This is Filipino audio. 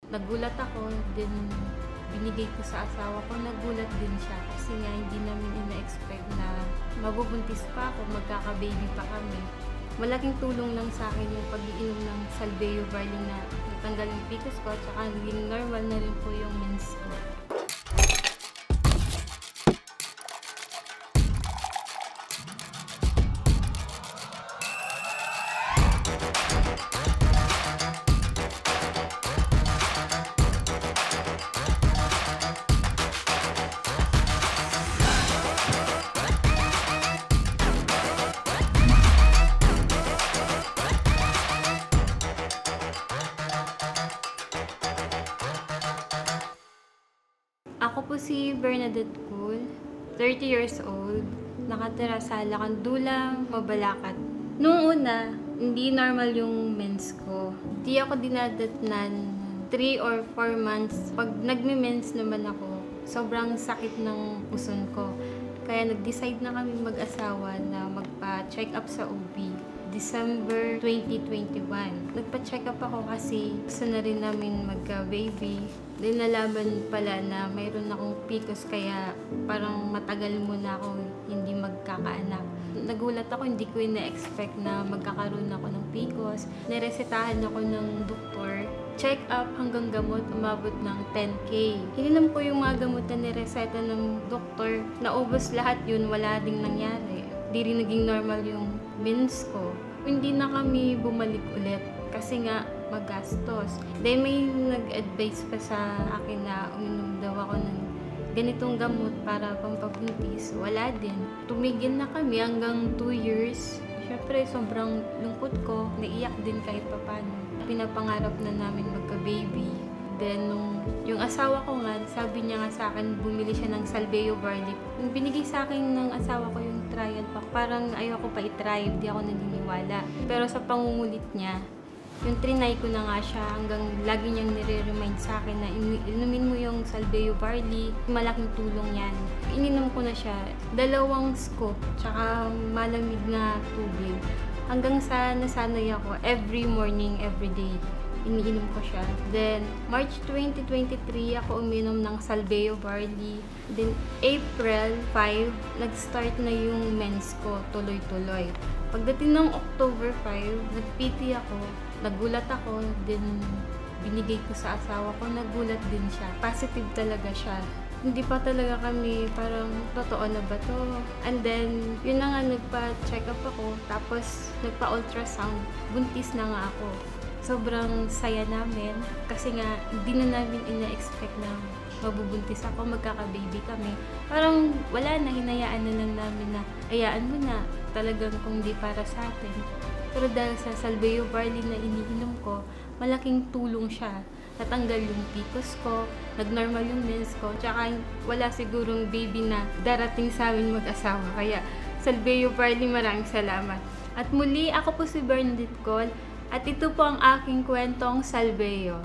Nagulat ako, then binigay ko sa asawa ko, nagulat din siya kasi nga hindi namin ina-expect na mabubuntis pa ako, magkaka-baby pa kami. Malaking tulong lang sa akin yung pag-iinom ng Salbeo Barley na natanggal yung PCOS ko at saka naging normal na rin po yung mens ko. Ako po si Bernadette Cool, 30 years old, nakatira sa Lacandula, Mabalacat. Noong una, hindi normal yung mens ko. Hindi ako dinadatnan 3 or 4 months. Pag nagme-mens naman ako, sobrang sakit ng puson ko. Kaya nag-decide na kami mag-asawa na magpa-check up sa OB. December 2021. Nagpa-check up ako kasi gusto na rin namin magka-baby. Then nalaman pala na mayroon akong PCOS kaya parang matagal muna ako hindi magkakaanak. Nagulat ako, hindi ko ina-expect na magkakaroon ako ng PCOS. Niresetahan ako ng doktor. Check up hanggang gamot, umabot ng 10K. Hininom ko yung mga gamot na nireseta ng doktor. Naubos lahat yun, wala ding nangyari. Di rin naging normal yung mens ko. Hindi na kami bumalik ulit kasi nga magastos. Then may nag-advise pa sa akin na uminom daw ako ng ganitong gamot para pampabuntis. Wala din. Tumigil na kami hanggang 2 years. Syempre, sobrang lungkot ko. Naiyak din kahit papano. Pinapangarap na namin magka-baby. Then, yung asawa ko nga, sabi niya nga sa akin, bumili siya ng Salbeo Barley. Yung binigay sa akin ng asawa ko yung trial pack, parang ayoko pa i-try, hindi ako naniniwala. Pero sa pangungulit niya, yung trinay ko na nga siya hanggang lagi niyang nire-remind sa akin na inumin mo yung Salbeo Barley, malaking tulong yan. Ininom ko na siya, 2 scoop, tsaka malamig na tubig. Hanggang sa nasanay ako, every morning, every day, iniinom ko siya. Then, March 2023, ako uminom ng Salbeo Barley. Then, April 5, nag-start na yung mens ko, tuloy-tuloy. Pagdating ng October 5, nag-PT ako, nagulat ako, then binigay ko sa asawa ko, nagulat din siya. Positive talaga siya. Hindi pa talaga kami parang totoo na ba to? And then, yun na nga, nagpa-check up ako, tapos nagpa-ultrasound, buntis na nga ako. Sobrang saya namin kasi nga hindi na namin ina-expect na mabubuntis ako, magkaka-baby kami. Parang wala na, hinayaan na lang namin na ayaan mo na, talagang kung di para sa atin. Pero dahil sa Salbeo Barley na iniinom ko, malaking tulong siya. Natanggal yung PCOS ko, nag-normal yung mens ko, tsaka wala sigurong baby na darating sa amin mag-asawa. Kaya Salbeo Barley, maraming salamat. At muli, ako po si Bernadette Cool. At ito po ang aking kwentong Salbeo.